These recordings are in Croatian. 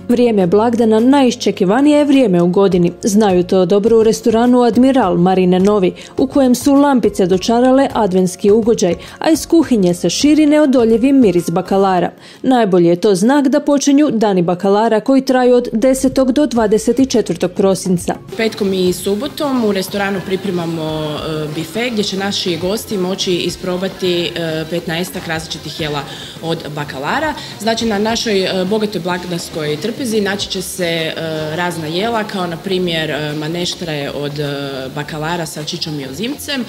Vrijeme blagdana najiščekivanije je vrijeme u godini. Znaju to dobro u restoranu Admiral Marine Novi, u kojem su lampice dočarale adventski ugođaj, a iz kuhinje se širi neodoljivi miris bakalara. Najbolji je to znak da počinju dani bakalara koji traju od 10. do 24. prosinca. Petkom i subotom u restoranu pripremamo bife gdje će naši gosti moći isprobati 15 različitih jela od bakalara. Znači na našoj bogatoj blagdanskoj trpezi naći će se razna jela kao na primjer maneštre od bakalara sa čičom i ozimcem,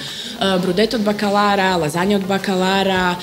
brudet od bakalara, lazanje od bakalara,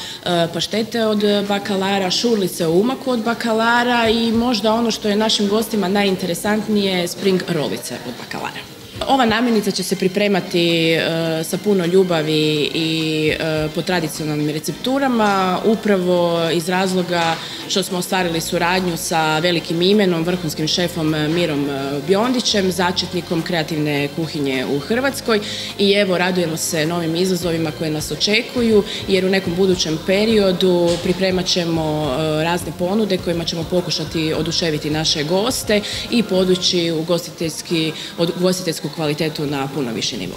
paštete od bakalara, šurlice u umaku od bakalara i možda ono što je našim gostima najinteresantnije, spring rollice od bakalara. Ova namirnica će se pripremati sa puno ljubavi i po tradicionalnim recepturama, upravo iz razloga što smo ostvarili suradnju sa velikim imenom, vrhunskim šefom Mirom Bjondićem, začetnikom kreativne kuhinje u Hrvatskoj i evo radujemo se novim izazovima koje nas očekuju jer u nekom budućem periodu pripremat ćemo razne ponude kojima ćemo pokušati oduševiti naše goste i podići ugostiteljsku kvalitetu na puno viši nivo.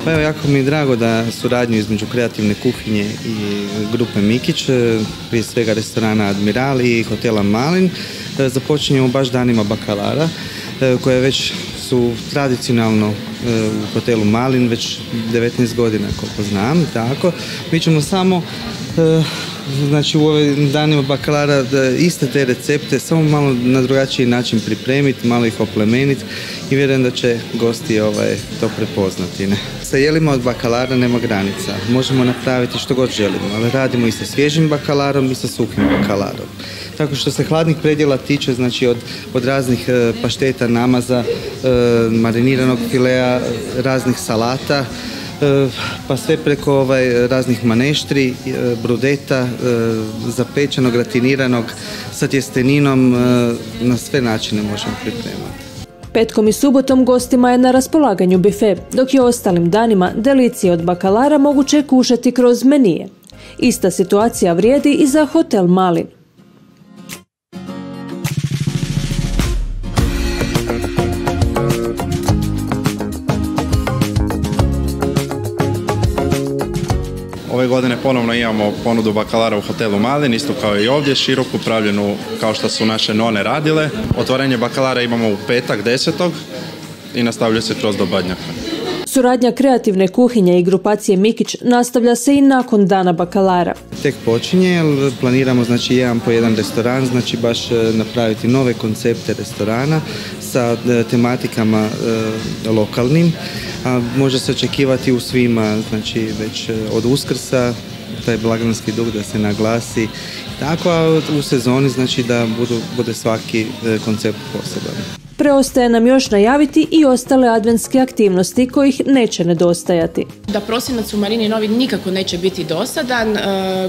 Pa evo, jako mi je drago da suradnju između kreativne kuhinje i grupe Mikić, prije svega restorana Admiral i hotela Malin, započinjemo baš danima bakalara, koje već su tradicionalno u hotelu Malin već 19 godina, koliko znam, tako. Mi ćemo samo znači u ovim danima bakalara iste te recepte samo malo na drugačiji način pripremiti, malo ih oplemeniti i vjerujem da će gosti to prepoznati. Ne? Sa jelima od bakalara nema granica, možemo napraviti što god želimo, ali radimo i sa svježim bakalarom i sa suhim bakalarom. Tako što se hladnih predjela tiče, znači od raznih pašteta, namaza, mariniranog filea, raznih salata, pa sve preko raznih maneštri, brudeta, zapečenog, gratiniranog, sa tjesteninom, na sve načine možemo pripremati. Petkom i subotom gostima je na raspolaganju bife, dok je ostalim danima delicije od bakalara moguće kušati kroz menije. Ista situacija vrijedi i za hotel Malin. Ove godine ponovno imamo ponudu bakalara u hotelu Malin, isto kao i ovdje, široko upravljenu kao što su naše none radile. Otvorenje bakalara imamo u petak 10. i nastavlja se kroz do Badnjaka. Suradnja kreativne kuhinje i grupacije Mikić nastavlja se i nakon dana bakalara. Tek počinje, planiramo znači jedan po jedan restoran, znači baš napraviti nove koncepte restorana sa tematikama lokalnim. A može se očekivati u svima, znači već od Uskrsa, taj blagdanski duh da se naglasi. Tako, a u sezoni znači da bude svaki koncept poseban. Preostaje nam još najaviti i ostale adventske aktivnosti kojih neće nedostajati. Da prosinac u Marini Novi nikako neće biti dosadan,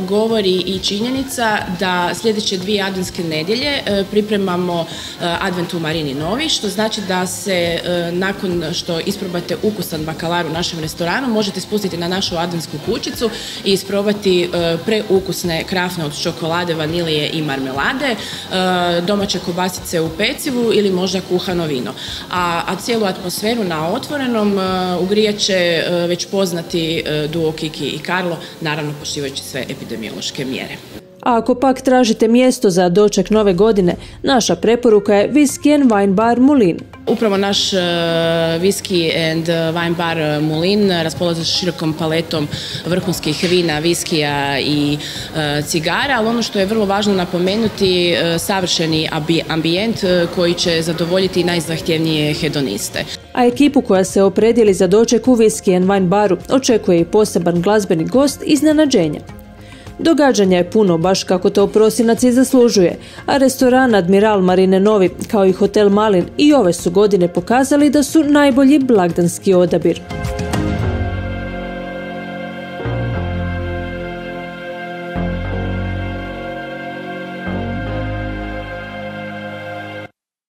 govori i činjenica da sljedeće 2 adventske nedjelje pripremamo advent u Marini Novi, što znači da se nakon što isprobate ukusan bakalar u našem restoranu možete spustiti na našu adventsku kućicu i isprobati preukusne krafne od čokolade, vanilije i marmelade, domaće kobasice u pecivu ili možda kuhano vino. A cijelu atmosferu na otvorenom ugrijat će već poznati duo Kiki i Karlo, naravno poštivajući sve epidemiološke mjere. A ako pak tražite mjesto za doček nove godine, naša preporuka je Whisky and Wine Bar Mulin. Upravo naš Whisky and Wine Bar Mulin raspolaže širokom paletom vrhunskih vina, viskija i cigara, ali ono što je vrlo važno napomenuti, savršeni ambijent koji će zadovoljiti najzahtjevnije hedoniste. A ekipu koja se opredijeli za doček u Whisky and Wine Baru očekuje i poseban glazbeni gost iznenađenja. Događanja je puno, baš kako to prosinac i zaslužuje, a restoran Admiral Marine Novi, kao i hotel Malin, i ove su godine pokazali da su najbolji blagdanski odabir.